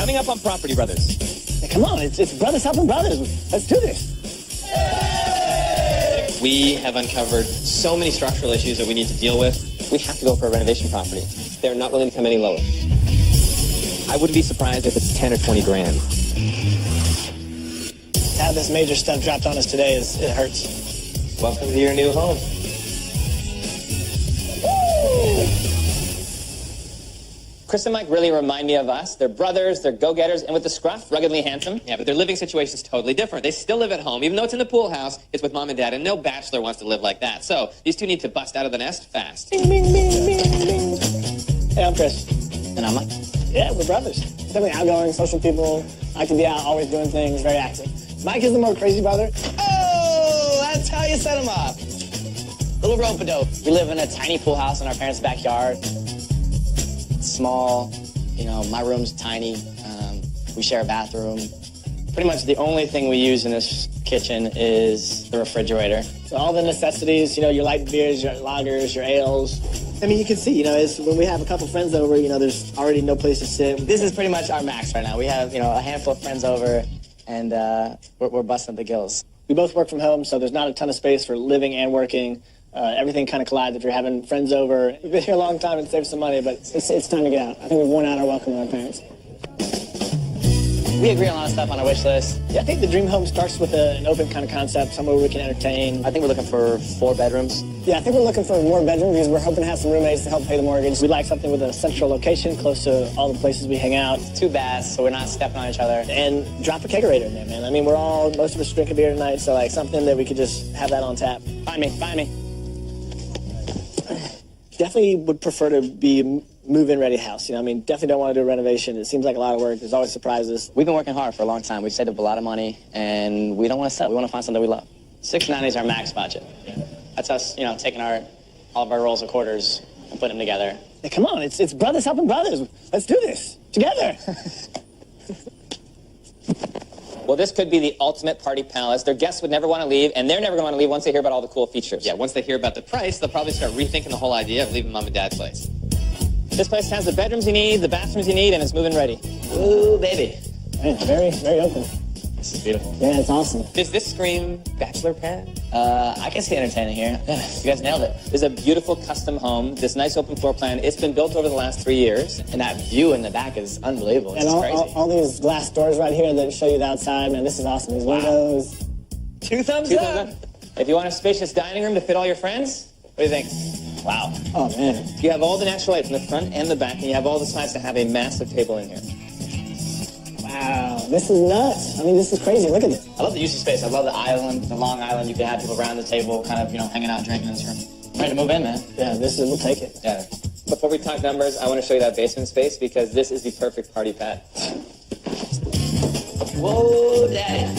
Coming up on Property Brothers. Hey, come on, it's brothers helping brothers. Let's do this. We have uncovered so many structural issues that we need to deal with. We have to go for a renovation property. They're not willing to come any lower. I wouldn't be surprised if it's 10 or 20 grand. To have this major stuff dropped on us today, it hurts. Welcome to your new home. Chris and Mike really remind me of us. They're brothers, they're go-getters, and with the scruff, ruggedly handsome. Yeah, but their living situation is totally different. They still live at home. Even though it's in the pool house, it's with mom and dad, and no bachelor wants to live like that. So these two need to bust out of the nest fast. Bing, bing, bing, bing, bing. Hey, I'm Chris. And I'm Mike. Yeah, we're brothers. Definitely outgoing, social people. Like to be out, always doing things, very active. Mike is the more crazy brother. Oh, that's how you set him up. Little rope-a-dope. We live in a tiny pool house in our parents' backyard. Small, you know, my room's tiny. We share a bathroom. Pretty much the only thing we use in this kitchen is the refrigerator. So all the necessities, you know, your light beers, your lagers, your ales. I mean, you can see, you know, it's when we have a couple friends over, you know, there's already no place to sit. This is pretty much our max right now. We have, you know, a handful of friends over, and we're busting the gills. We both work from home, so there's not a ton of space for living and working. Everything kind of collides if you're having friends over. You've been here a long time and saved some money, but it's time to get out. I think we've worn out our welcome to our parents. We agree on a lot of stuff on our wish list. Yeah, I think the dream home starts with an open kind of concept, somewhere we can entertain. I think we're looking for 4 bedrooms. Yeah, I think we're looking for more bedrooms because we're hoping to have some roommates to help pay the mortgage. We'd like something with a central location close to all the places we hang out. 2 baths, so we're not stepping on each other. And drop a kegerator in there, man. I mean, most of us drink a beer tonight, so like something that we could just have that on tap. Find me. Definitely would prefer to be a move-in ready house. You know, I mean, definitely don't want to do a renovation. It seems like a lot of work. There's always surprises. We've been working hard for a long time. We've saved up a lot of money, and we don't want to sell. We want to find something we love. $690 is our max budget. That's us, you know, taking all of our rolls of quarters and putting them together. Hey, come on, it's brothers helping brothers. Let's do this together. Well, this could be the ultimate party palace. Their guests would never want to leave, and they're never going to want to leave once they hear about all the cool features. Yeah, once they hear about the price, they'll probably start rethinking the whole idea of leaving mom and dad's place. This place has the bedrooms you need, the bathrooms you need, and it's move-in ready. Ooh, baby. Man, very, very open. This is beautiful. Yeah, it's awesome. Does this scream bachelor pad? I can see entertaining here. Yeah, you guys nailed it. There's a beautiful custom home, this nice open floor plan. It's been built over the last 3 years. And that view in the back is unbelievable. And all these glass doors right here that show you the outside, man, this is awesome. These windows. 2 thumbs up. If you want a spacious dining room to fit all your friends, what do you think? Wow. Oh, man. You have all the natural light from the front and the back, and you have all the sides to have a massive table in here. Wow, this is nuts. I mean, this is crazy. Look at this. I love the use of space. I love the island, the long island. You can have people around the table, kind of, you know, hanging out, drinking in this room. Ready to move in, man. Yeah, we'll take it. Yeah. Before we talk numbers, I want to show you that basement space because this is the perfect party pad. Whoa, Daddy.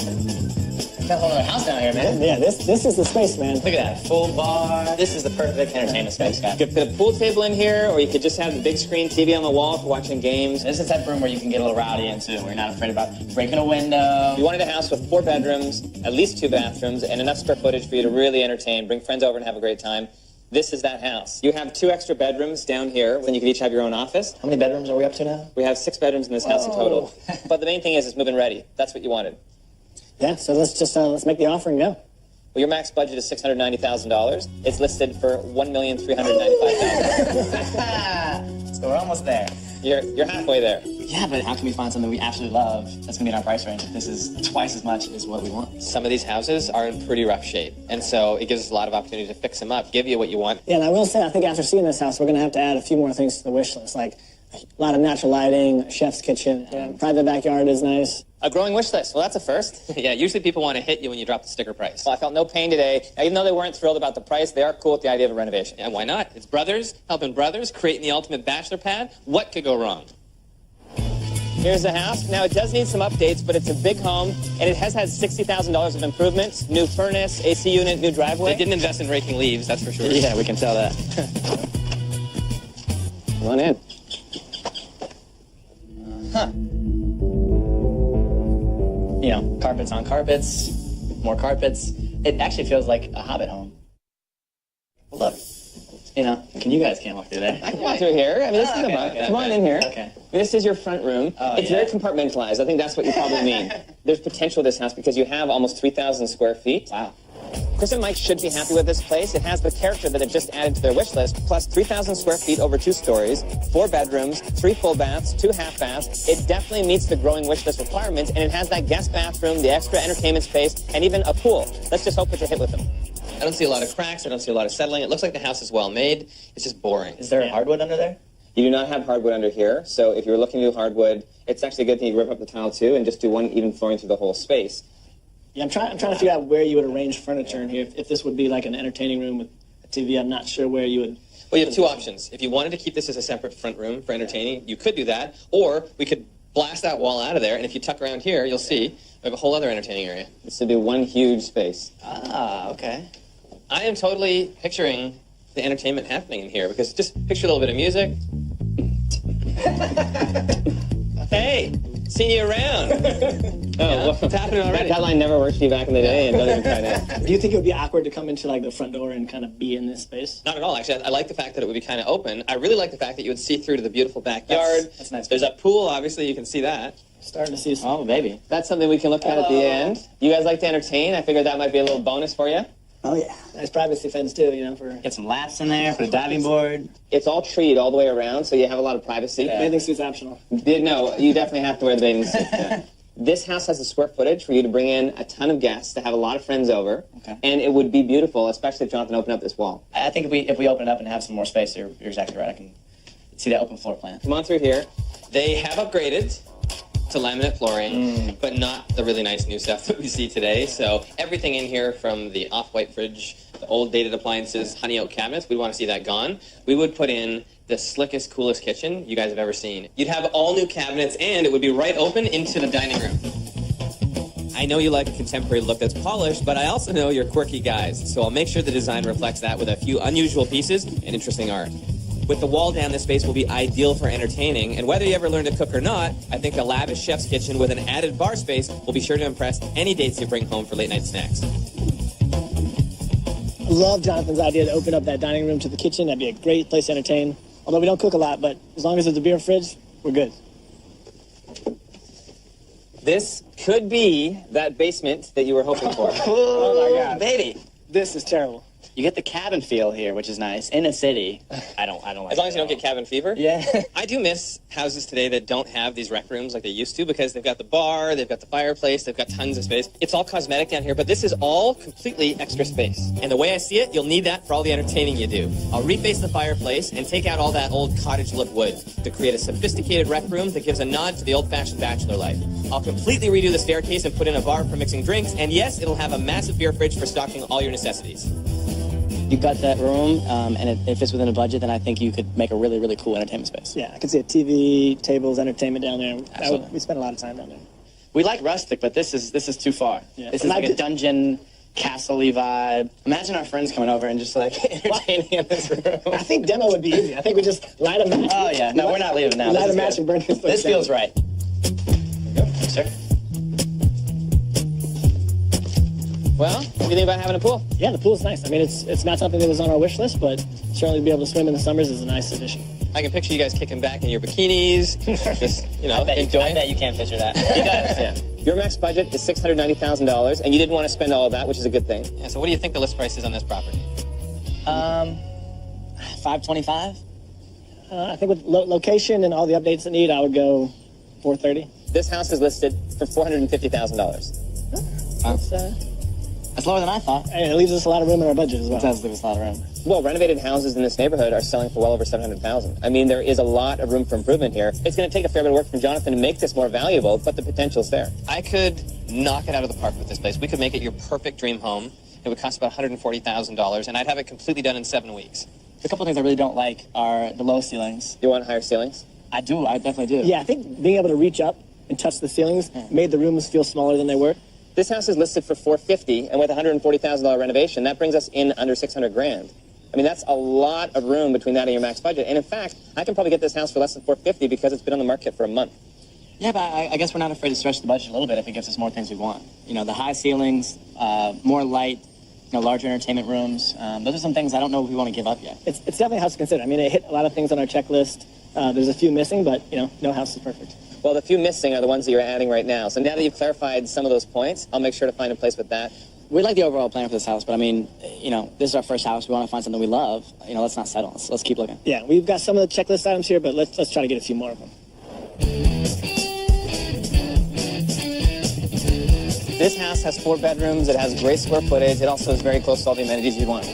Got a whole other house down here, man. Yeah, this is the space, man. Look at that, full bar. This is the perfect entertainment space, guys. You could fit a pool table in here, or you could just have the big screen TV on the wall for watching games. This is the type of room where you can get a little rowdy into, where you're not afraid about breaking a window. You wanted a house with 4 bedrooms, at least 2 bathrooms, and enough square footage for you to really entertain, bring friends over and have a great time. This is that house. You have 2 extra bedrooms down here, and you could each have your own office. How many bedrooms are we up to now? We have 6 bedrooms in this house in total. But the main thing is it's move-in ready. That's what you wanted. Yeah, so let's make the offer and go. Well, your max budget is $690,000. It's listed for $1,395,000. So we're almost there. You're halfway there. Yeah, but how can we find something we absolutely love that's going to be in our price range if this is twice as much as what we want? Some of these houses are in pretty rough shape, and so it gives us a lot of opportunity to fix them up, give you what you want. Yeah, and I will say, I think after seeing this house, we're going to have to add a few more things to the wish list, like a lot of natural lighting, a chef's kitchen, private backyard is nice. A growing wish list. Well, that's a first. Yeah, usually people want to hit you when you drop the sticker price. Well, I felt no pain today. Now, even though they weren't thrilled about the price, they are cool with the idea of a renovation. And why not? It's brothers helping brothers, creating the ultimate bachelor pad. What could go wrong? Here's the house. Now, it does need some updates, but it's a big home, and it has had $60,000 of improvements. New furnace, AC unit, new driveway. They didn't invest in raking leaves, that's for sure. Yeah, we can tell that. Come on in. Huh. You know, carpets on carpets, more carpets. It actually feels like a hobbit home. Look, you know, can you guys can't walk through there. I can walk through here. I mean, this is come on in here. Okay. This is your front room. It's very compartmentalized. I think that's what you probably mean. There's potential with this house because you have almost 3,000 square feet. Wow. Chris and Mike should be happy with this place. It has the character that they've just added to their wish list, plus 3,000 square feet over 2 stories, 4 bedrooms, 3 full baths, 2 half baths. It definitely meets the growing wish list requirements, and it has that guest bathroom, the extra entertainment space, and even a pool. Let's just hope it's a hit with them. I don't see a lot of cracks. I don't see a lot of settling. It looks like the house is well made. It's just boring. Is there hardwood under there? You do not have hardwood under here, so if you're looking to do hardwood, it's actually a good thing you rip up the tile too and just do one even flooring through the whole space. Yeah, I'm trying to figure out where you would arrange furniture in here. If this would be like an entertaining room with a TV, I'm not sure where you would. Well, you have 2 options. If you wanted to keep this as a separate front room for entertaining, you could do that, or we could blast that wall out of there, and if you tuck around here, you'll see we have a whole other entertaining area. This would be one huge space. Ah, okay. I am totally picturing the entertainment happening in here, because just picture a little bit of music. Hey, seen you around. What's happening already? That line never worked for you back in the day, and don't even try now. Do you think it would be awkward to come into like the front door and kind of be in this space? Not at all, actually. I like the fact that it would be kind of open. I really like the fact that you would see through to the beautiful backyard. That's nice. There's a pool, obviously, you can see that. Starting to see some. Oh, baby. That's something we can look at the end. You guys like to entertain? I figured that might be a little bonus for you. Oh yeah, nice privacy fence too. You know, for Get some laps in there for the diving board. It's all treed all the way around, so you have a lot of privacy. bathing suit's optional. No, you definitely have to wear the bathing suit. Yeah. This house has the square footage for you to bring in a ton of guests, to have a lot of friends over, and it would be beautiful, especially if Jonathan opened up this wall. I think if we open it up and have some more space, you're exactly right. I can see that open floor plan. Come on through here. They have upgraded to laminate flooring, but not the really nice new stuff that we see today. So everything in here, from the off-white fridge, the old dated appliances, honey oak cabinets, we'd want to see that gone. We would put in the slickest, coolest kitchen you guys have ever seen. You'd have all new cabinets, and it would be right open into the dining room. I know you like a contemporary look that's polished, but I also know you're quirky guys, so I'll make sure the design reflects that with a few unusual pieces and interesting art. With the wall down, this space will be ideal for entertaining, and whether you ever learn to cook or not, I think a lavish chef's kitchen with an added bar space will be sure to impress any dates you bring home for late night snacks. I love Jonathan's idea to open up that dining room to the kitchen. That'd be a great place to entertain. Although we don't cook a lot, but as long as there's a beer fridge, we're good. This could be that basement that you were hoping for. Oh my God, baby. this is terrible. You get the cabin feel here, which is nice. In a city, I don't like As long as you don't get cabin fever? Yeah. I do miss houses today that don't have these rec rooms like they used to, because they've got the bar, they've got the fireplace, they've got tons of space. It's all cosmetic down here, but this is all completely extra space. And the way I see it, you'll need that for all the entertaining you do. I'll reface the fireplace and take out all that old cottage look wood to create a sophisticated rec room that gives a nod to the old-fashioned bachelor life. I'll completely redo the staircase and put in a bar for mixing drinks, and yes, it'll have a massive beer fridge for stocking all your necessities. You got that room, and if it's within a budget, then I think you could make a really, really cool entertainment space. Yeah, I could see a TV, tables, entertainment down there. Absolutely. We spend a lot of time down there. We like rustic, but this is too far. Yeah. This is like a dungeon, castle-y vibe. Imagine our friends coming over and just like entertaining in this room. I think demo would be easy. I think we just light a match. Oh yeah, no, we're not leaving now. Light a match and burn this place This down. feels right. There you go, sir. Well, what do you think about having a pool? Yeah, the pool's nice. I mean, it's not something that was on our wish list, but certainly to be able to swim in the summers is a nice addition. I can picture you guys kicking back in your bikinis, just, I bet enjoying you can't picture that. He does, yeah. Your max budget is $690,000, and you didn't want to spend all of that, which is a good thing. Yeah, so what do you think the list price is on this property? $525. I think with location and all the updates it need, I would go $430. This house is listed for $450,000. That's lower than I thought. And it leaves us a lot of room in our budget as well. It does leave us a lot of room. Well, renovated houses in this neighborhood are selling for well over $700,000. I mean, there is a lot of room for improvement here. It's going to take a fair bit of work from Jonathan to make this more valuable, but the potential's there. I could knock it out of the park with this place. We could make it your perfect dream home. It would cost about $140,000, and I'd have it completely done in 7 weeks. A couple of things I really don't like are the low ceilings. You want higher ceilings? I do. I definitely do. Yeah, I think being able to reach up and touch the ceilings made the rooms feel smaller than they were. This house is listed for $450,000, and with a $140,000 renovation, that brings us in under $600,000. I mean, that's a lot of room between that and your max budget. And in fact, I can probably get this house for less than $450,000 because it's been on the market for a month. Yeah, but I guess we're not afraid to stretch the budget a little bit if it gives us more things we want. You know, the high ceilings, more light, larger entertainment rooms. Those are some things I don't know if we want to give up yet. It's definitely a house to consider. I mean, it hit a lot of things on our checklist. There's a few missing, but, no house is perfect. Well, the few missing are the ones that you're adding right now. So now that you've clarified some of those points, I'll make sure to find a place with that. We like the overall plan for this house, but I mean, this is our first house. We want to find something we love. Let's not settle. Let's keep looking. Yeah, we've got some of the checklist items here, but let's try to get a few more of them. This house has 4 bedrooms. It has great square footage. It also is very close to all the amenities you'd want.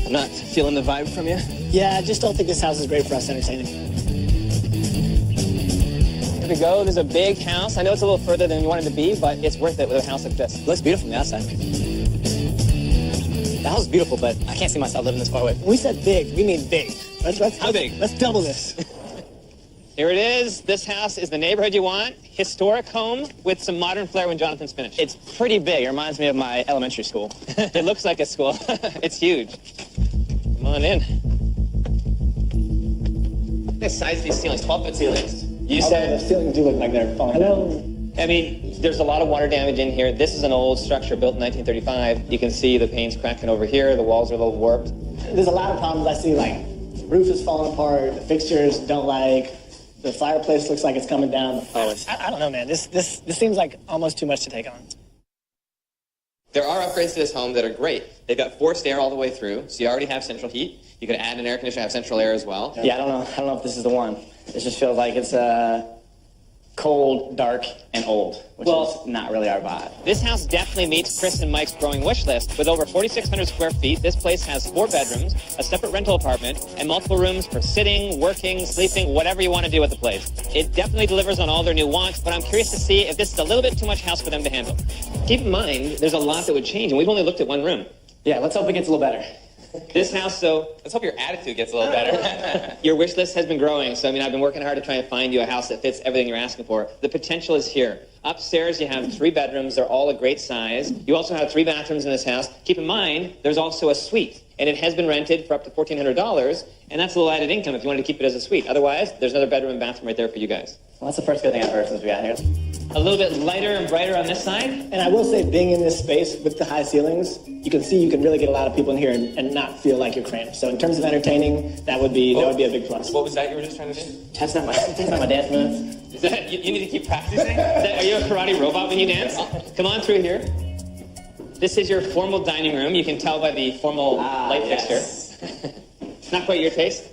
I'm not feeling the vibe from you. Yeah, I just don't think this house is great for us entertaining. Here we go. There's a big house. I know it's a little further than you wanted to be, but it's worth it with a house like this. It looks beautiful from the outside. The house is beautiful, but I can't see myself living this far away. When we said big, we mean big. How big? Let's double this. Here it is. This house is the neighborhood you want. Historic home with some modern flair when Jonathan's finished. It's pretty big. It reminds me of my elementary school. It looks like a school. It's huge. Come on in. Look at the size of these ceilings, 12-foot ceilings. You said the ceilings do look like they're falling down. I mean, there's a lot of water damage in here. This is an old structure built in 1935. You can see the paint's cracking over here. The walls are a little warped. There's a lot of problems I see, like roof is falling apart, the fixtures don't like, the fireplace looks like it's coming down. I don't know, man. This seems like almost too much to take on. There are upgrades to this home that are great. They've got forced air all the way through, so you already have central heat. You can add an air conditioner, have central air as well. Yeah, I don't know if this is the one. It just feels like it's cold, dark, and old, which is not really our vibe. This house definitely meets Chris and Mike's growing wish list. With over 4,600 square feet, this place has 4 bedrooms, a separate rental apartment, and multiple rooms for sitting, working, sleeping, whatever you want to do with the place. It definitely delivers on all their new wants, but I'm curious to see if this is a little bit too much house for them to handle. Keep in mind, there's a lot that would change, and we've only looked at 1 room. Yeah, let's hope it gets a little better. This house, let's hope your attitude gets a little better. Your wish list has been growing, so I've been working hard to try and find you a house that fits everything you're asking for. The potential is here. Upstairs, you have 3 bedrooms. They're all a great size. You also have 3 bathrooms in this house. Keep in mind, there's also a suite, and it has been rented for up to $1,400, and that's a little added income if you want to keep it as a suite. Otherwise, there's another bedroom and bathroom right there for you guys. Well, that's the first good thing I've heard since we got here. A little bit lighter and brighter on this side. And I will say, being in this space with the high ceilings, you can really get a lot of people in here and not feel like you're cramped. So in terms of entertaining, that would be a big plus. What was that you were just trying to do? That's not my dance moves. Is that, you need to keep practicing? Are you a karate robot when you dance? Come on through here. This is your formal dining room. You can tell by the formal light fixture. Not quite your taste?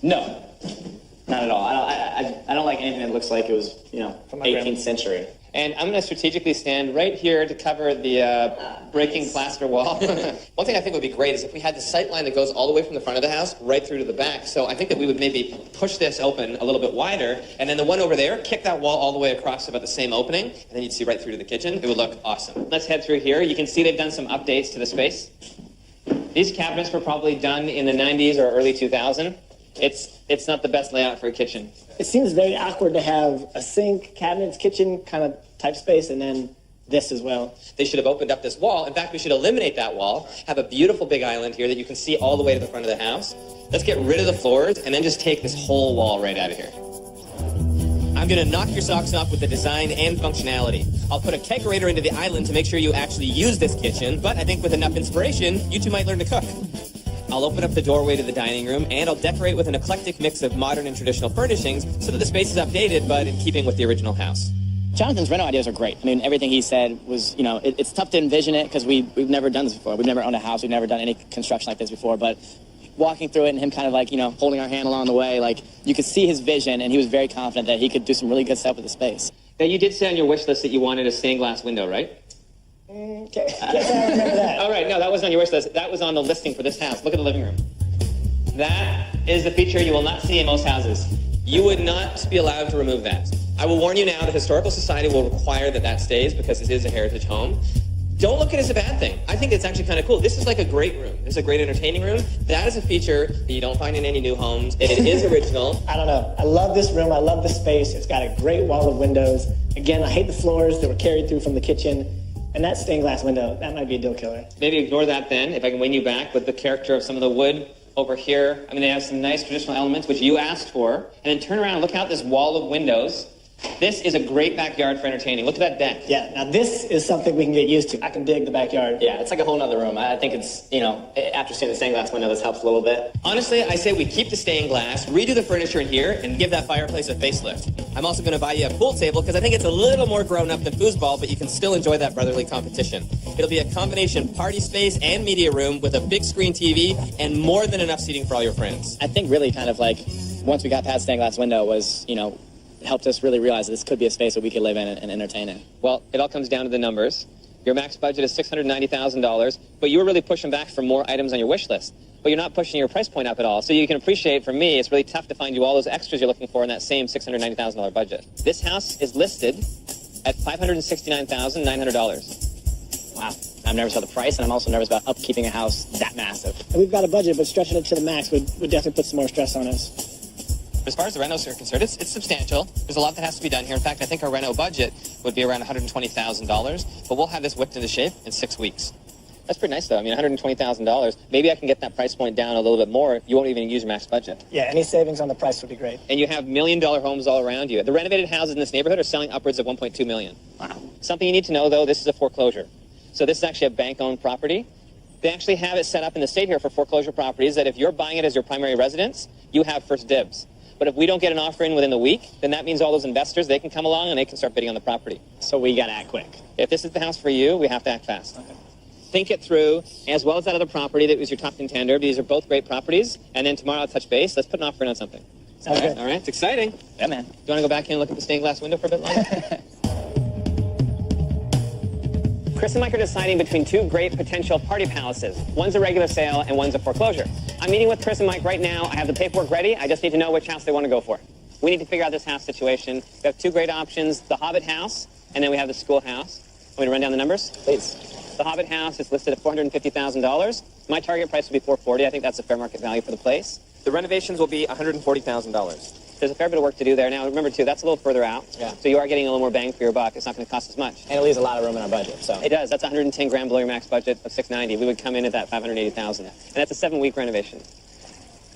No. Not at all. I don't like anything that looks like it was, From 18th century. And I'm going to strategically stand right here to cover the breaking plaster wall. One thing I think would be great is if we had the sight line that goes all the way from the front of the house right through to the back. So I think that we would maybe push this open a little bit wider, and then the one over there, kick that wall all the way across about the same opening, and then you'd see right through to the kitchen. It would look awesome. Let's head through here. You can see they've done some updates to the space. These cabinets were probably done in the 90s or early 2000s. It's not the best layout for a kitchen. It seems very awkward to have a sink, cabinets, kitchen kind of type space, and then this as well. They should have opened up this wall. In fact, we should eliminate that wall, have a beautiful big island here that you can see all the way to the front of the house. Let's get rid of the floors and then just take this whole wall right out of here. I'm going to knock your socks off with the design and functionality. I'll put a kegerator into the island to make sure you actually use this kitchen, but I think with enough inspiration, you two might learn to cook. I'll open up the doorway to the dining room, and I'll decorate with an eclectic mix of modern and traditional furnishings so that the space is updated, but in keeping with the original house. Jonathan's rental ideas are great. I mean, everything he said was, it's tough to envision it because we've never done this before. We've never owned a house. We've never done any construction like this before, but walking through it and him kind of like, holding our hand along the way, like you could see his vision, and he was very confident that he could do some really good stuff with the space. Now, you did say on your wish list that you wanted a stained glass window, right? Okay. Yes, I remember that. All right, no, that wasn't on your wish list. That was on the listing for this house. Look at the living room. That is the feature you will not see in most houses. You would not be allowed to remove that. I will warn you now, the Historical Society will require that that stays because this is a heritage home. Don't look at it as a bad thing. I think it's actually kind of cool. This is like a great room. This is a great entertaining room. That is a feature that you don't find in any new homes, and it is original. I don't know. I love this room. I love the space. It's got a great wall of windows. Again, I hate the floors that were carried through from the kitchen. And that stained glass window, that might be a deal killer. Maybe ignore that then, if I can win you back with the character of some of the wood over here. I mean, they have some nice traditional elements, which you asked for. And then turn around and look out this wall of windows. This is a great backyard for entertaining. Look at that deck. Yeah, now this is something we can get used to. I can dig the backyard. Yeah, it's like a whole nother room. I think it's, you know, after seeing the stained glass window, this helps a little bit. Honestly, I say we keep the stained glass, redo the furniture in here, and give that fireplace a facelift. I'm also going to buy you a pool table because I think it's a little more grown up than foosball, but you can still enjoy that brotherly competition. It'll be a combination party space and media room with a big screen TV and more than enough seating for all your friends. I think really kind of like, once we got past stained glass window was, you know, helped us really realize that this could be a space that we could live in and entertain in. Well, it all comes down to the numbers. Your max budget is $690,000, but you were really pushing back for more items on your wish list. But you're not pushing your price point up at all. So you can appreciate, for me, it's really tough to find you all those extras you're looking for in that same $690,000 budget. This house is listed at $569,900. Wow. I'm nervous about the price, and I'm also nervous about upkeeping a house that massive. And we've got a budget, but stretching it to the max would definitely put some more stress on us. As far as the renos are concerned, it's substantial. There's a lot that has to be done here. In fact, I think our reno budget would be around $120,000, but we'll have this whipped into shape in 6 weeks. That's pretty nice, though. I mean, $120,000. Maybe I can get that price point down a little bit more. You won't even use your max budget. Yeah, any savings on the price would be great. And you have $1 million homes all around you. The renovated houses in this neighborhood are selling upwards of $1.2 million. Wow. Something you need to know, though, this is a foreclosure. So this is actually a bank-owned property. They actually have it set up in the state here for foreclosure properties that if you're buying it as your primary residence, you have first dibs. But if we don't get an offer in within the week, then that means all those investors, they can come along and they can start bidding on the property. So we got to act quick. If this is the house for you, we have to act fast. Okay. Think it through, as well as that other property that was your top contender. These are both great properties. And then tomorrow I'll touch base. Let's put an offer in on something. Sounds good. All right. It's exciting. Yeah, man. Do you want to go back in and look at the stained glass window for a bit longer? Chris and Mike are deciding between two great potential party palaces. One's a regular sale and one's a foreclosure. I'm meeting with Chris and Mike right now. I have the paperwork ready. I just need to know which house they want to go for. We need to figure out this house situation. We have two great options, the Hobbit house, and then we have the schoolhouse. Want me to run down the numbers? Please. The Hobbit house is listed at $450,000. My target price would be $440,000. I think that's a fair market value for the place. The renovations will be $140,000. There's a fair bit of work to do there. Now, remember, too, that's a little further out. Yeah. So you are getting a little more bang for your buck. It's not going to cost as much. And it leaves a lot of room in our budget, so. It does. That's 110 grand below your max budget of $690. We would come in at that $580,000. And that's a 7-week renovation.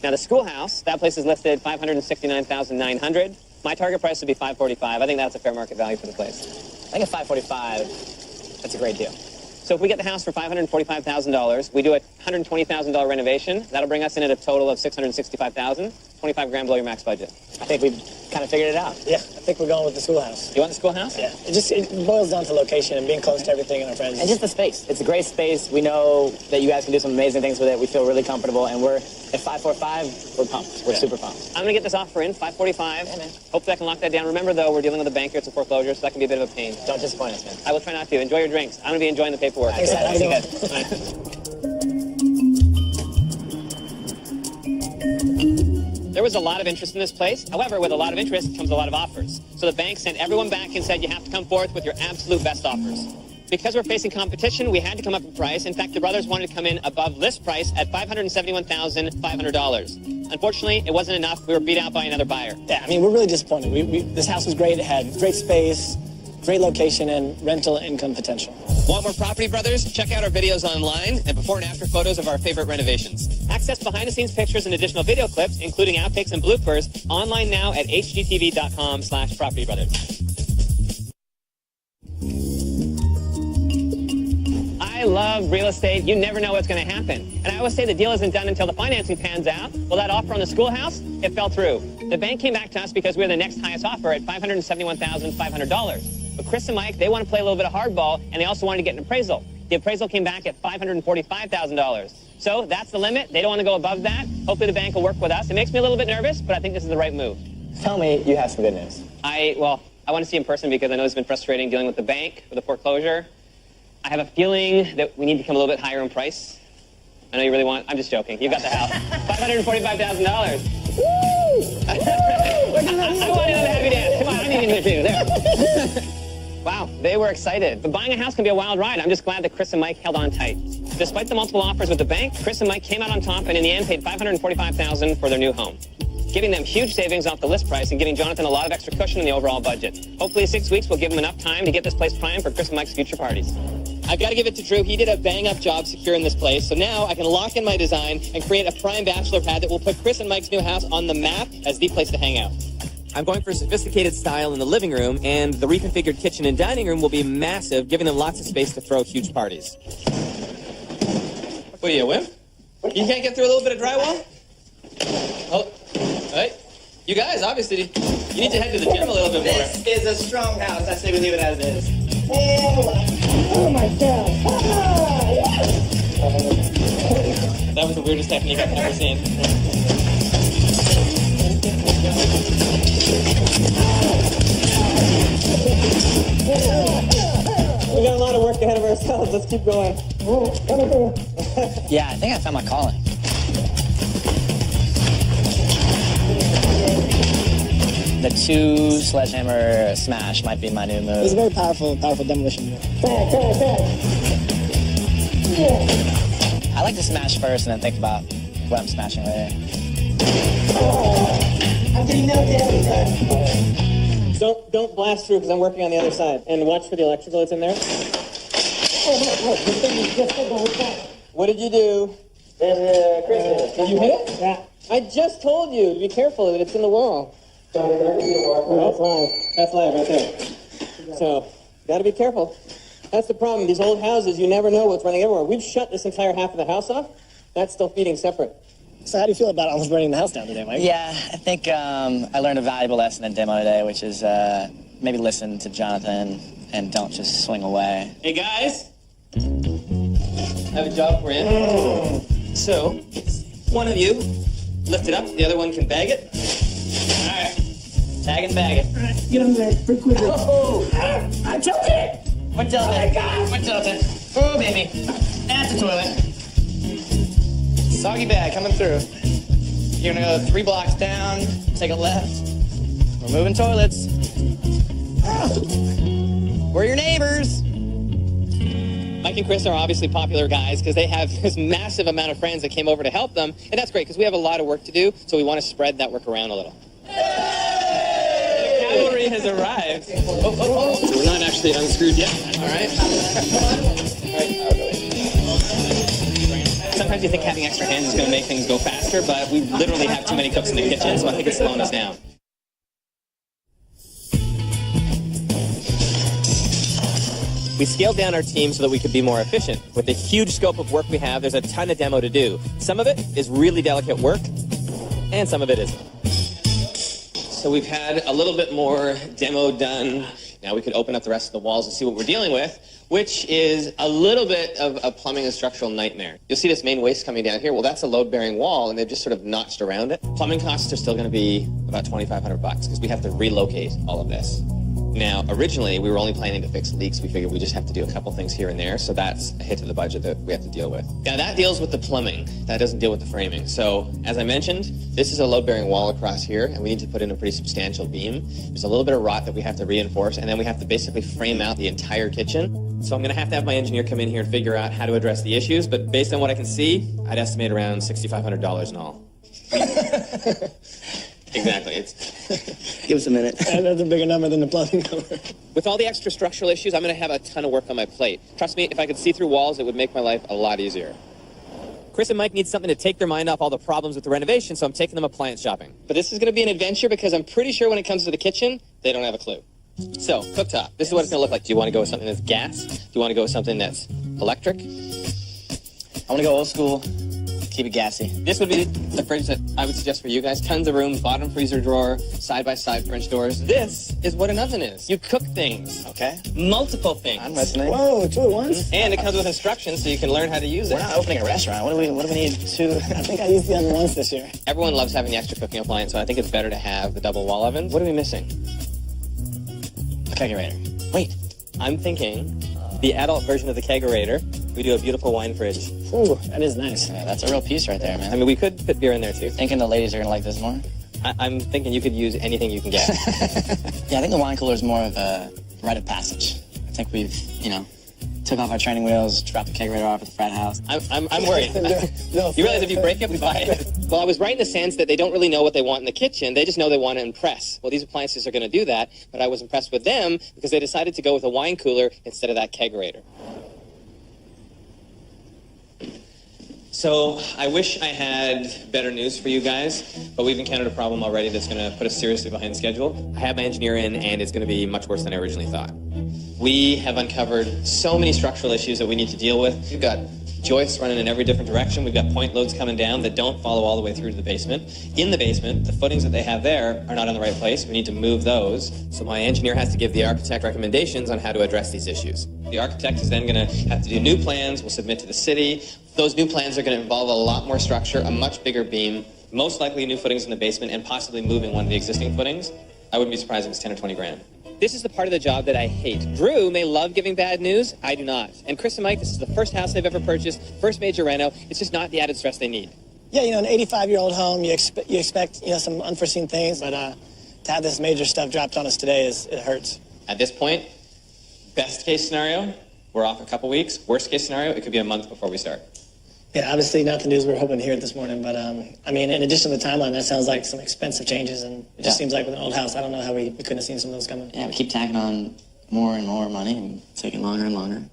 Now, the schoolhouse, that place is listed at $569,900. My target price would be $545,000. I think that's a fair market value for the place. I think at $545,000, that's a great deal. So if we get the house for $545,000, we do a $120,000 renovation. That'll bring us in at a total of $665,000, 25 grand below your max budget. I think we've kind of figured it out. Yeah, I think we're going with the schoolhouse. You want the schoolhouse? Yeah, it boils down to location and being close to everything and our friends. And just the space. It's a great space. We know that you guys can do some amazing things with it. We feel really comfortable, and we're at $545,000. We're pumped. We're super pumped. I'm going to get this offer in, $545,000. Yeah, man. Hopefully I can lock that down. Remember, though, we're dealing with a banker. It's a foreclosure, so that can be a bit of a pain. Don't disappoint us, man. I will try not to. Enjoy your drinks. I'm going to be enjoying the paperwork. Thanks, Ed. Have a good one. There was a lot of interest in this place. However, with a lot of interest comes a lot of offers. So the bank sent everyone back and said, you have to come forth with your absolute best offers. Because we're facing competition, we had to come up with price. In fact, the brothers wanted to come in above list price at $571,500. Unfortunately, it wasn't enough. We were beat out by another buyer. Yeah, I mean, we're really disappointed. This house was great. It had great space, great location, and rental income potential. Want more property, brothers? Check out our videos online and before and after photos of our favorite renovations. Access behind-the-scenes pictures and additional video clips, including outtakes and bloopers, online now at hgtv.com/propertybrothers. I love real estate. You never know what's going to happen. And I always say the deal isn't done until the financing pans out. Well, that offer on the schoolhouse, it fell through. The bank came back to us because we were the next highest offer at $571,500. But Chris and Mike, they want to play a little bit of hardball, and they also wanted to get an appraisal. The appraisal came back at $545,000. So that's the limit. They don't want to go above that. Hopefully the bank will work with us. It makes me a little bit nervous, but I think this is the right move. Tell me you have some good news. I want to see in person because I know it's been frustrating dealing with the bank, with the foreclosure. I have a feeling that we need to come a little bit higher in price. I know you really want, I'm just joking. You got the house. $545,000. Woo! I want another happy dance. Come on, I need you to do. There. Wow, they were excited. But buying a house can be a wild ride. I'm just glad that Chris and Mike held on tight. Despite the multiple offers with the bank, Chris and Mike came out on top and in the end paid $545,000 for their new home, giving them huge savings off the list price and giving Jonathan a lot of extra cushion in the overall budget. Hopefully 6 weeks will give him enough time to get this place primed for Chris and Mike's future parties. I've got to give it to Drew. He did a bang-up job securing this place, so now I can lock in my design and create a prime bachelor pad that will put Chris and Mike's new house on the map as the place to hang out. I'm going for a sophisticated style in the living room, and the reconfigured kitchen and dining room will be massive, giving them lots of space to throw huge parties. What are you, a wimp? You can't get through a little bit of drywall? Oh, right. You guys, obviously, you need to head to the gym a little bit more. This is a strong house. I say we leave it as is. Oh my God. That was the weirdest technique I've ever seen. We got a lot of work ahead of ourselves. Let's keep going. Yeah, I think I found my calling. The 2 sledgehammer smash might be my new move. It's a very powerful demolition move. I like to smash first and then think about what I'm smashing later. I'm getting no damage. Don't blast through because I'm working on the other side. And watch for the electrical that's in there. What did you do? Chris, did you hit it? Yeah. I just told you to be careful that it's in the wall. That's live. That's live right there. So, gotta be careful. That's the problem. These old houses, you never know what's running everywhere. We've shut this entire half of the house off. That's still feeding separate. So how do you feel about almost burning the house down today, Mike? Yeah, I think I learned a valuable lesson in demo today, which is maybe listen to Jonathan and don't just swing away. Hey, guys. I have a job for you. So, one of you lift it up, the other one can bag it. All right. Tag and bag it. All right, get on there pretty quickly. Oh, I'm tilted! we're tilted. We're tilted. Oh, baby. That's the toilet. Soggy bag coming through. You're gonna go 3 blocks down, take a left. We're moving toilets. We're your neighbors. Mike and Chris are obviously popular guys because they have this massive amount of friends that came over to help them, and that's great because we have a lot of work to do, so we want to spread that work around a little. The cavalry has arrived. Oh. We're not actually unscrewed yet. All right. All right. I'll go in. Sometimes you think having extra hands is going to make things go faster, but we literally have too many cooks in the kitchen, so I think it's slowing us down. We scaled down our team so that we could be more efficient. With the huge scope of work we have, there's a ton of demo to do. Some of it is really delicate work, and some of it isn't. So we've had a little bit more demo done. Now we could open up the rest of the walls and see what we're dealing with, which is a little bit of a plumbing and structural nightmare. You'll see this main waste coming down here. Well, that's a load-bearing wall, and they've just sort of notched around it. Plumbing costs are still going to be about $2,500 because we have to relocate all of this. Now, originally, we were only planning to fix leaks. We figured we just have to do a couple things here and there, so that's a hit to the budget that we have to deal with. Now, that deals with the plumbing. That doesn't deal with the framing. So, as I mentioned, this is a load-bearing wall across here, and we need to put in a pretty substantial beam. There's a little bit of rot that we have to reinforce, and then we have to basically frame out the entire kitchen. So I'm going to have my engineer come in here and figure out how to address the issues, but based on what I can see, I'd estimate around $6,500 in all. Exactly. Give us a minute. That's a bigger number than the plumbing number. With all the extra structural issues, I'm going to have a ton of work on my plate. Trust me, if I could see through walls, it would make my life a lot easier. Chris and Mike need something to take their mind off all the problems with the renovation, so I'm taking them appliance shopping. But this is going to be an adventure because I'm pretty sure when it comes to the kitchen, they don't have a clue. So, cooktop. This is what it's going to look like. Do you want to go with something that's gas? Do you want to go with something that's electric? I want to go old school. Keep it gassy. This would be the fridge that I would suggest for you guys. Tons of room, bottom freezer drawer, side-by-side French doors. This is what an oven is. You cook things. Okay. Multiple things. I'm listening. Whoa, 2 at once? And it comes with instructions so you can learn how to use it. We're not opening a restaurant. What do we need to... I think I used the oven once this year. Everyone loves having the extra cooking appliance, so I think it's better to have the double wall oven. What are we missing? A kegerator. Wait, I'm thinking the adult version of the kegerator. We do a beautiful wine fridge. Ooh, that is nice. Yeah, that's a real piece right there, man. I mean, we could put beer in there, too. Thinking the ladies are going to like this more? I'm thinking you could use anything you can get. Yeah, I think the wine cooler is more of a rite of passage. I think we've, took off our training wheels, dropped the kegerator off at the frat house. I'm worried. No, you realize if you break it, we buy it. Well, I was right in the sense that they don't really know what they want in the kitchen. They just know they want to impress. Well, these appliances are going to do that, but I was impressed with them because they decided to go with a wine cooler instead of that kegerator. So I wish I had better news for you guys, but we've encountered a problem already that's going to put us seriously behind schedule. I have my engineer in, and it's going to be much worse than I originally thought. We have uncovered so many structural issues that we need to deal with. We've got joists running in every different direction. We've got point loads coming down that don't follow all the way through to the basement. In the basement, the footings that they have there are not in the right place. We need to move those. So my engineer has to give the architect recommendations on how to address these issues. The architect is then going to have to do new plans. We'll submit to the city. Those new plans are going to involve a lot more structure, a much bigger beam, most likely new footings in the basement, and possibly moving one of the existing footings. I wouldn't be surprised if it's 10 or 20 grand. This is the part of the job that I hate. Drew may love giving bad news. I do not. And Chris and Mike, this is the first house they've ever purchased, first major reno. It's just not the added stress they need. Yeah, an 85-year-old home, you expect, some unforeseen things, but to have this major stuff dropped on us today, it hurts. At this point, best case scenario, we're off a couple weeks. Worst case scenario, it could be a month before we start. Yeah, obviously not the news we were hoping to hear this morning, but in addition to the timeline, that sounds like some expensive changes, and it just seems like with an old house, I don't know how we couldn't have seen some of those coming. Yeah, we keep tacking on more and more money and taking longer and longer.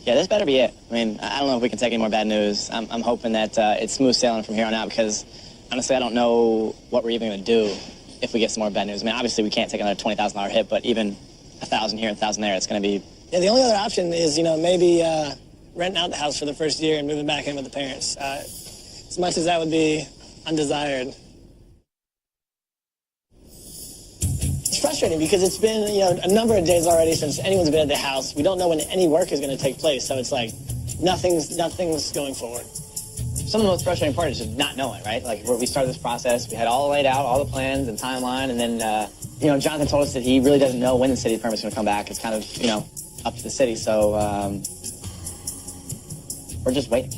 Yeah, this better be it. I don't know if we can take any more bad news. I'm hoping that it's smooth sailing from here on out, because honestly, I don't know what we're even going to do if we get some more bad news. Obviously, we can't take another $20,000 hit, but even 1,000 here, 1,000 there, it's going to be... Yeah, the only other option is, maybe renting out the house for the first year and moving back in with the parents. As much as that would be undesired. It's frustrating because it's been, a number of days already since anyone's been at the house. We don't know when any work is going to take place, so it's like nothing's going forward. Some of the most frustrating part is just not knowing, right? Like, we started this process, we had all laid out, all the plans and timeline, and then, Jonathan told us that he really doesn't know when the city permit's going to come back. It's kind of, up to the city, so we're just waiting.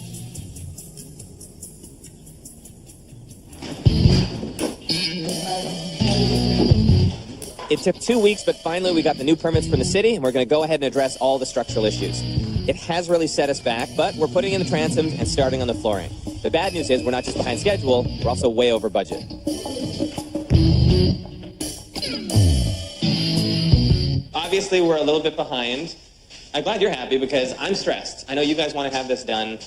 It took 2 weeks, but finally we got the new permits from the city, and we're going to go ahead and address all the structural issues. It has really set us back, but we're putting in the transoms and starting on the flooring. The bad news is we're not just behind schedule, we're also way over budget. Obviously, we're a little bit behind. I'm glad you're happy because I'm stressed. I know you guys want to have this done.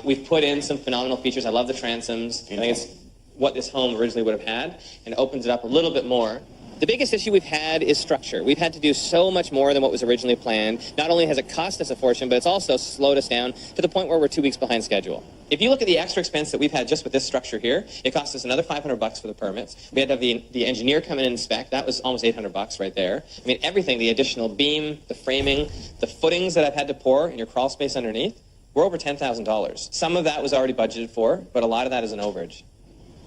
We've put in some phenomenal features. I love the transoms. I think it's what this home originally would have had, and it opens it up a little bit more. The biggest issue we've had is structure. We've had to do so much more than what was originally planned. Not only has it cost us a fortune, but it's also slowed us down to the point where we're 2 weeks behind schedule. If you look at the extra expense that we've had just with this structure here, it cost us another $500 for the permits. We had to have the engineer come in and inspect. That was almost $800 right there. Everything, the additional beam, the framing, the footings that I've had to pour in your crawl space underneath, we're over $10,000. Some of that was already budgeted for, but a lot of that is an overage.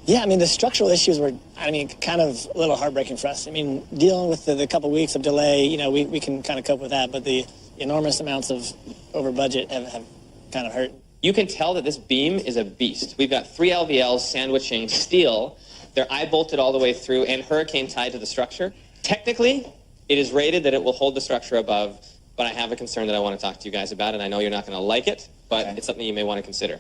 Yeah, the structural issues were, kind of a little heartbreaking for us. Dealing with the couple weeks of delay, we can kind of cope with that, but the enormous amounts of over budget have kind of hurt. You can tell that this beam is a beast. We've got 3 LVLs sandwiching steel. They're eye-bolted all the way through and hurricane tied to the structure. Technically, it is rated that it will hold the structure above, but I have a concern that I want to talk to you guys about, and I know you're not going to like it, but It's something you may want to consider.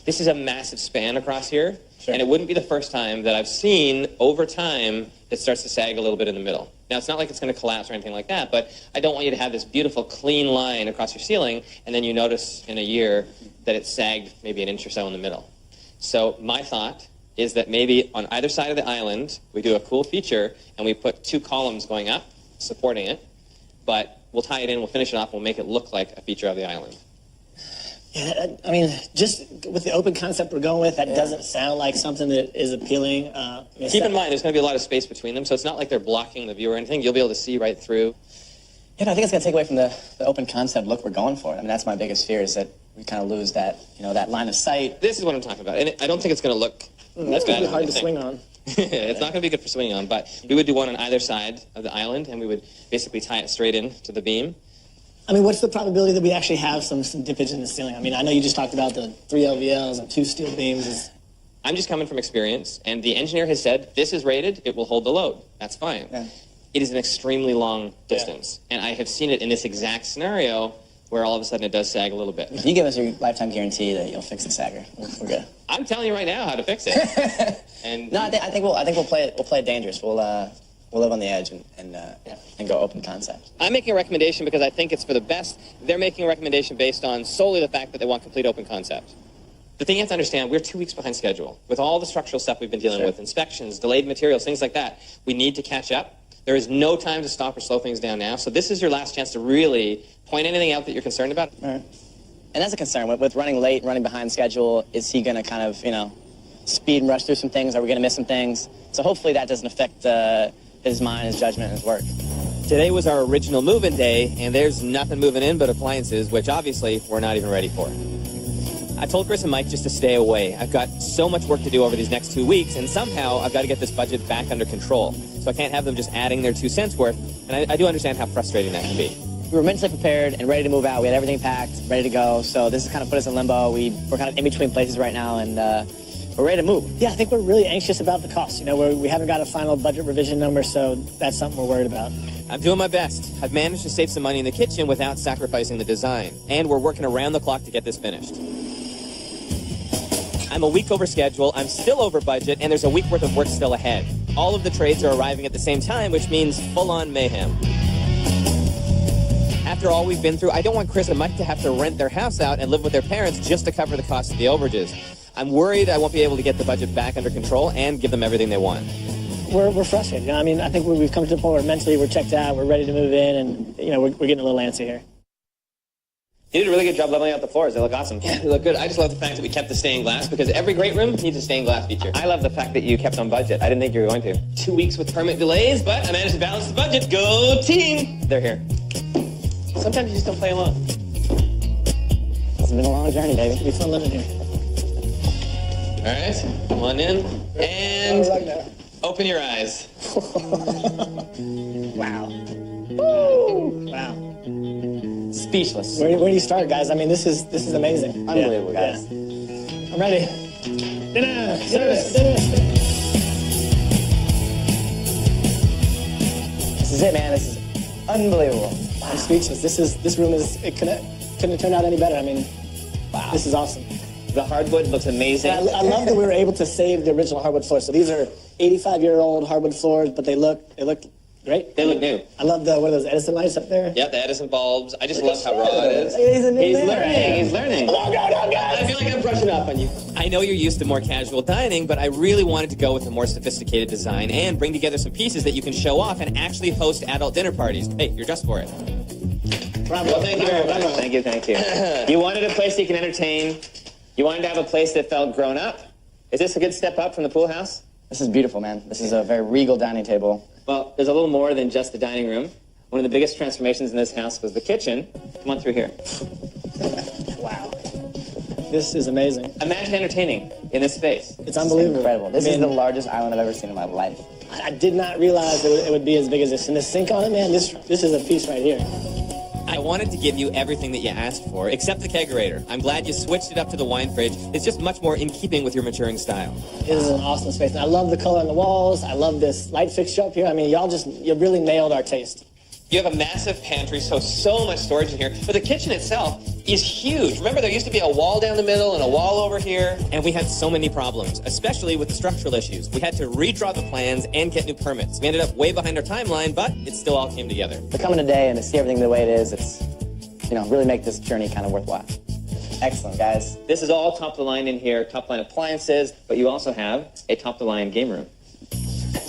This is a massive span across here, and it wouldn't be the first time that I've seen, over time, it starts to sag a little bit in the middle. Now, it's not like it's going to collapse or anything like that, but I don't want you to have this beautiful, clean line across your ceiling, and then you notice in a year that it sagged maybe an inch or so in the middle. So my thought is that maybe on either side of the island, we do a cool feature, and we put 2 columns going up, supporting it, but we'll tie it in, we'll finish it off, and we'll make it look like a feature of the island. Yeah, just with the open concept we're going with, that doesn't sound like something that is appealing. Keep in mind, there's going to be a lot of space between them, so it's not like they're blocking the view or anything. You'll be able to see right through. Yeah, I think it's going to take away from the open concept look we're going for. That's my biggest fear, is that we kind of lose that, that line of sight. This is what I'm talking about, and I don't think it's going to look that's going to be hard to swing on. It's not going to be good for swinging on, but we would do one on either side of the island, and we would basically tie it straight in to the beam. What's the probability that we actually have some dippage in the ceiling? I know you just talked about the 3 LVLs and 2 steel beams. I'm just coming from experience, and the engineer has said, this is rated, it will hold the load. That's fine. Yeah. It is an extremely long distance, and I have seen it in this exact scenario where all of a sudden it does sag a little bit. If you give us your lifetime guarantee that you'll fix the sagger, we're good. I'm telling you right now how to fix it. And no, I think we'll play it dangerous. We'll we'll live on the edge and go open concept. I'm making a recommendation because I think it's for the best. They're making a recommendation based on solely the fact that they want complete open concept. The thing you have to understand, we're 2 weeks behind schedule. With all the structural stuff we've been dealing with, inspections, delayed materials, things like that, we need to catch up. There is no time to stop or slow things down now. So this is your last chance to really point anything out that you're concerned about. All right. And that's a concern. With running late, running behind schedule, is he going to kind of, speed and rush through some things? Are we going to miss some things? So hopefully that doesn't affect his mind, his judgment, and his work. Today was our original move-in day, and there's nothing moving in but appliances, which obviously we're not even ready for. I told Chris and Mike just to stay away. I've got so much work to do over these next 2 weeks, and somehow I've got to get this budget back under control. So I can't have them just adding their 2 cents worth, and I do understand how frustrating that can be. We were mentally prepared and ready to move out. We had everything packed, ready to go. So this has kind of put us in limbo. We're kind of in between places right now, and we're ready to move. Yeah, I think we're really anxious about the cost. We haven't got a final budget revision number, so that's something we're worried about. I'm doing my best. I've managed to save some money in the kitchen without sacrificing the design, and we're working around the clock to get this finished. I'm a week over schedule, I'm still over budget, and there's a week worth of work still ahead. All of the trades are arriving at the same time, which means full-on mayhem. After all we've been through, I don't want Chris and Mike to have to rent their house out and live with their parents just to cover the cost of the overages. I'm worried I won't be able to get the budget back under control and give them everything they want. We're frustrated. I think we've come to the point where mentally we're checked out, we're ready to move in, and we're getting a little antsy here. You did a really good job leveling out the floors. They look awesome. Yeah, they look good. I just love the fact that we kept the stained glass because every great room needs a stained glass feature. I love the fact that you kept on budget. I didn't think you were going to. 2 weeks with permit delays, but I managed to balance the budget. Go team! They're here. Sometimes you just don't play alone. It's been a long journey, baby. It's fun living here. All right, come on in, and open your eyes. Wow. Woo! Wow. Speechless. Where do you start, guys? This is amazing. Unbelievable, guys. I'm ready. Dinner! Service! This is it, man. This is unbelievable. I'm speechless. This room couldn't have turned out any better. Wow. This is awesome. The hardwood looks amazing. I love that we were able to save the original hardwood floors. So these are 85-year-old hardwood floors, but they look great. They look new. I love what are those Edison lights up there? Yep, the Edison bulbs. I just love how raw it is. He's learning. Go, guys. I feel like I'm brushing up on you. I know you're used to more casual dining, but I really wanted to go with a more sophisticated design and bring together some pieces that you can show off and actually host adult dinner parties. Hey, you're dressed for it. Bravo. Well, thank you very much. Thank you. You wanted a place you can entertain. You wanted to have a place that felt grown up. Is this a good step up from the pool house? This is beautiful, man. This is a very regal dining table. Well, there's a little more than just the dining room. One of the biggest transformations in this house was the kitchen. Come on through here. Wow. This is amazing. Imagine entertaining in this space. It's unbelievable. Incredible. This is the largest island I've ever seen in my life. I did not realize it would be as big as this. And the sink on it, man, this is a piece right here. I wanted to give you everything that you asked for, except the kegerator. I'm glad you switched it up to the wine fridge. It's just much more in keeping with your maturing style. This is an awesome space. And I love the color on the walls. I love this light fixture up here. You really nailed our taste. You have a massive pantry, so much storage in here. But the kitchen itself is huge. Remember, there used to be a wall down the middle and a wall over here. And we had so many problems, especially with the structural issues. We had to redraw the plans and get new permits. We ended up way behind our timeline, but it still all came together. To come in today and to see everything the way it is, it's, really make this journey kind of worthwhile. Excellent, guys. This is all top of the line in here, top line appliances, but you also have a top of the line game room.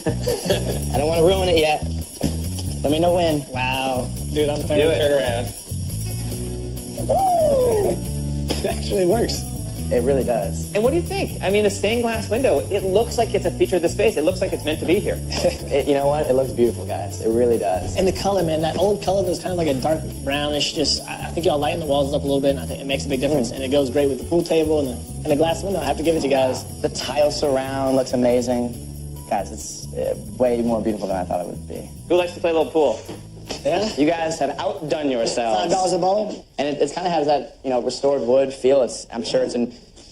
I don't want to ruin it yet. Let me know when. Wow. Dude, I'm turning around. It actually works. It really does. And what do you think? The stained glass window, it looks like it's a feature of the space. It looks like it's meant to be here. You know what? It looks beautiful, guys. It really does. And the color, man, that old color was kind of like a dark brownish, I think y'all lighten the walls up a little bit, and I think it makes a big difference. And it goes great with the pool table and the glass window. I have to give it to you guys. The tile surround looks amazing. Guys, it's way more beautiful than I thought it would be. Who likes to play a little pool? Yeah? You guys have outdone yourselves. $5 a ball? And it kind of has that, restored wood feel. I'm sure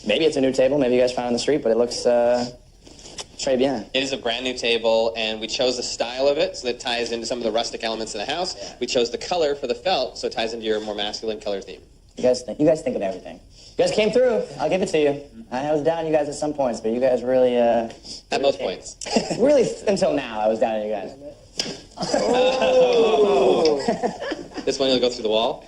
maybe it's a new table. Maybe you guys found it on the street, but it looks très bien. It is a brand new table, and we chose the style of it so that it ties into some of the rustic elements of the house. Yeah. We chose the color for the felt so it ties into your more masculine color theme. You guys think of everything. You guys came through. I'll give it to you. I was down on you guys at some points, but you guys really, At most points. really, until now, I was down on you guys. Oh. This one you'll go through the wall.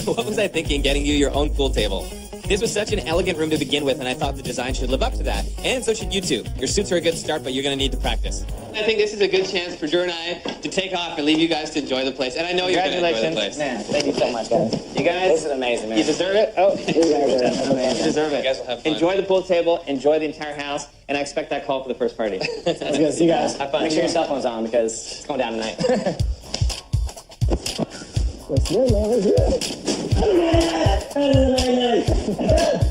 What was I thinking getting you your own pool table? This was such an elegant room to begin with, and I thought the design should live up to that. And so should you two. Your suits are a good start, but you're going to need to practice. I think this is a good chance for Drew and I to take off and leave you guys to enjoy the place. And I know you're going to enjoy the place. Man, thank you so much, guys. You guys, this is amazing, man. You deserve it. Oh, you deserve it. You guys will have fun. Enjoy the pool table, enjoy the entire house, and I expect that call for the first party. Sounds good. See you guys. Have fun. Make sure your cell phone's on because it's going down tonight. What's good, man? What's good?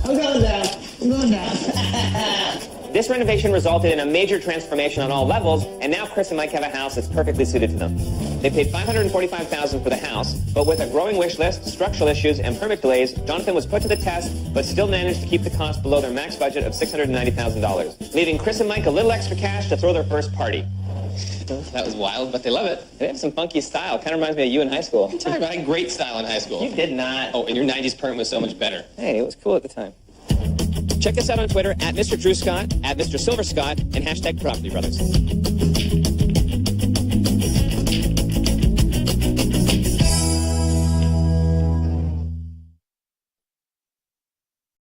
I'm going down. I'm going down. This renovation resulted in a major transformation on all levels, and now Chris and Mike have a house that's perfectly suited to them. They paid $545,000 for the house, but with a growing wish list, structural issues, and permit delays, Jonathan was put to the test, but still managed to keep the cost below their max budget of $690,000, leaving Chris and Mike a little extra cash to throw their first party. That was wild, but they love it. They have some funky style. Kind of reminds me of you in high school. I had great style in high school. You did not. Oh, and your 90s perm was so much better. Hey, it was cool at the time. Check us out on Twitter at Mr. Drew Scott, at Mr. Silver Scott, and hashtag Property Brothers.